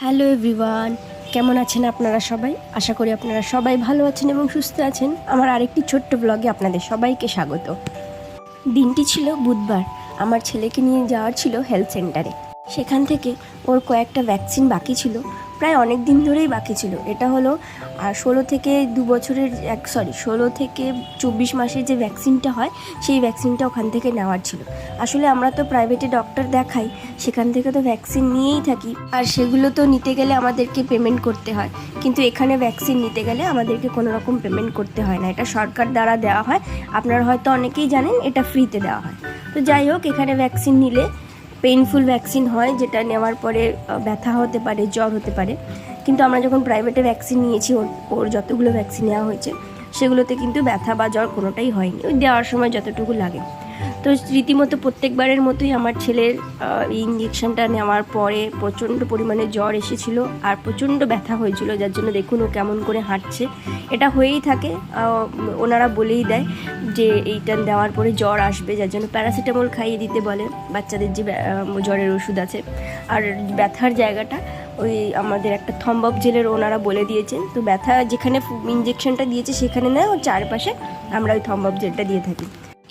Hello everyone, কেমন আছেন আপনারা সবাই? আশা করি আপনারা সবাই ভালো আছেন এবং সুস্থ আছেন। আমার আরেকটি ছোট্ট ব্লগে আপনাদের সবাইকে স্বাগত। দিনটি ছিল বুধবার। আমার ছেলেকে নিয়ে যাওয়ার ছিল হেলথ সেন্টারে। সেখান থেকে ওর কয়েকটা ভ্যাকসিন বাকি ছিল, প্রায় অনেক দিন ধরেই বাকি ছিল। এটা হলো 16 থেকে 2 বছরের 16 থেকে 24 মাসের যে ভ্যাকসিনটা হয়, সেই ভ্যাকসিনটা ওখান থেকে নেওয়ার ছিল। আসলে আমরা তো প্রাইভেটে ডক্টর দেখাই, সেখান থেকে তো ভ্যাকসিন নিয়েই থাকি, আর সেগুলো তো নিতে গেলে আমাদেরকে পেমেন্ট করতে হয়। কিন্তু এখানে ভ্যাকসিন নিতে গেলে আমাদেরকে কোনো রকম পেমেন্ট করতে হয় না, এটা সরকার দ্বারা দেওয়া হয়। আপনারা হয়তো অনেকেই জানেন এটা ফ্রিতে দেওয়া হয়। তো যাই হোক, এখানে ভ্যাকসিন নিলে পেইনফুল ভ্যাকসিন হয়, যেটা নেওয়ার পরে ব্যথা হতে পারে, জ্বর হতে পারে। কিন্তু আমরা যখন প্রাইভেটে ভ্যাকসিন নিয়েছি, ওর যতগুলো ভ্যাকসিন নেওয়া হয়েছে সেগুলোতে কিন্তু ব্যথা বা জ্বর কোনোটাই হয়নি, ওই দেওয়ার সময় যতটুকু লাগে। তো রীতিমতো প্রত্যেকবারের মতোই আমার ছেলের এই ইঞ্জেকশনটা নেওয়ার পরে প্রচণ্ড পরিমাণে জ্বর এসেছিলো আর প্রচণ্ড ব্যথা হয়েছিল, যার জন্য দেখুন ও কেমন করে হাঁটছে। এটা হয়েই থাকে, ওনারা বলেই দেয় যে এইটা দেওয়ার পরে জ্বর আসবে, যার জন্য প্যারাসিটামল খাইয়ে দিতে বলে, বাচ্চাদের যে জ্বরের ওষুধ আছে। আর ব্যথার জায়গাটা ওই আমাদের একটা থম্ব আপ জেলের ওনারা বলে দিয়েছেন। তো ব্যথা যেখানে ইঞ্জেকশনটা দিয়েছে সেখানে নয়, ওর চারপাশে আমরা ওই থম্ব আপ জেলটা দিয়ে থাকি।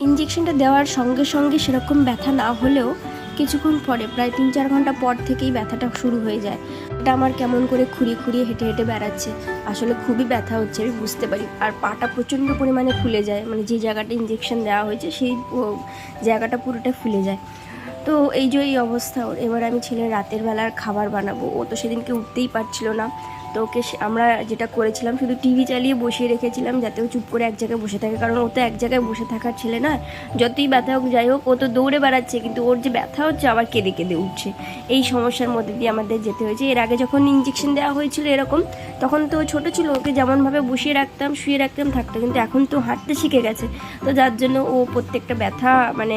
ইঞ্জেকশনটা দেওয়ার সঙ্গে সঙ্গে সেরকম ব্যথা না হলেও কিছুক্ষণ পরে, প্রায় 3-4 ঘন্টা পর থেকেই ব্যথাটা শুরু হয়ে যায়। এটা আমার কেমন করে খুঁড়িয়ে খুঁড়িয়ে হেঁটে হেঁটে বেড়াচ্ছে, আসলে খুবই ব্যথা হচ্ছে, আমি বুঝতে পারি। আর পাটা প্রচণ্ড পরিমাণে ফুলে যায়, মানে যে জায়গাটা ইঞ্জেকশন দেওয়া হয়েছে সেই জায়গাটা পুরোটা ফুলে যায়। তো এই যে এই অবস্থা ওর। এবার আমি ছেলের রাতের বেলার খাবার বানাবো, ও তো সেদিনকে উঠতেই পারছিল না। তো ওকে আমরা যেটা করেছিলাম, শুধু টিভি চালিয়ে বসিয়ে রেখেছিলাম যাতে ও চুপ করে এক জায়গায় বসে থাকে, কারণ ও তো এক জায়গায় বসে থাকার ছেলে নয়। যতই ব্যথা হোক যাই হোক, ও তো দৌড়ে বেড়াচ্ছে, কিন্তু ওর যে ব্যথা হচ্ছে আবার কেঁদে কেঁদে উঠছে। এই সমস্যার মধ্যে দিয়ে আমাদের যেতে হয়েছে। এর আগে যখন ইঞ্জেকশন দেওয়া হয়েছিল এরকম, তখন তো ছোটো ছিল, ওকে যেমনভাবে বসিয়ে রাখতাম, শুয়ে রাখতাম, থাকতো। কিন্তু এখন তো হাঁটতে শিখে গেছে, তো যার জন্য ও প্রত্যেকটা ব্যথা মানে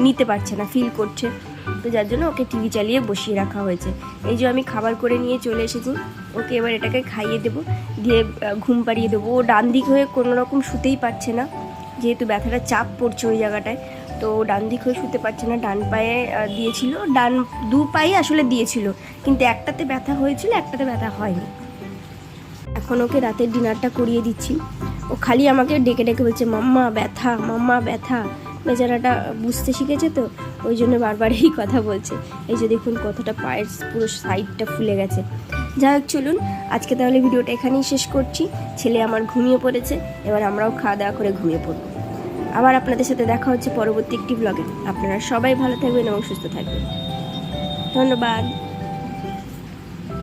নিতে পারছে না, ফিল করছে। তো যার জন্য ওকে টিভি চালিয়ে বসিয়ে রাখা হয়েছে। এই যে আমি খাবার করে নিয়ে চলে এসেছি, ওকে এবার এটাকে খাইয়ে দেবো, দিয়ে ঘুম পাড়িয়ে দেবো। ও ডান দিক হয়ে কোনো রকম শুতেই পারছে না, যেহেতু ব্যথাটা চাপ পড়ছে ওই জায়গাটায়। তো ডান দিক হয়ে শুতে পারছে না, ডান পায়ে দিয়েছিল, দু পায়ে আসলে দিয়েছিল, কিন্তু একটাতে ব্যথা হয়েছিল, একটাতে ব্যথা হয়নি। এখন ওকে রাতের ডিনারটা করিয়ে দিচ্ছি। ও খালি আমাকে ডেকে ডেকে বলছে মাম্মা ব্যথা, মাম্মা ব্যথা। বেচারাটা বুঝতে শিখেছে তো, ওই জন্য বারবার এই কথা বলছে। এই যে দেখুন কতটা পায়ের পুরো সাইডটা ফুলে গেছে। যাই হোক, চলুন আজকে তাহলে ভিডিওটা এখানেই শেষ করছি। ছেলে আমার ঘুমিয়ে পড়েছে, এবার আমরাও খাওয়া দাওয়া করে ঘুমিয়ে পড়ব। আবার আপনাদের সাথে দেখা হচ্ছে পরবর্তী একটি ব্লগে। আপনারা সবাই ভালো থাকবেন এবং সুস্থ থাকবেন। ধন্যবাদ।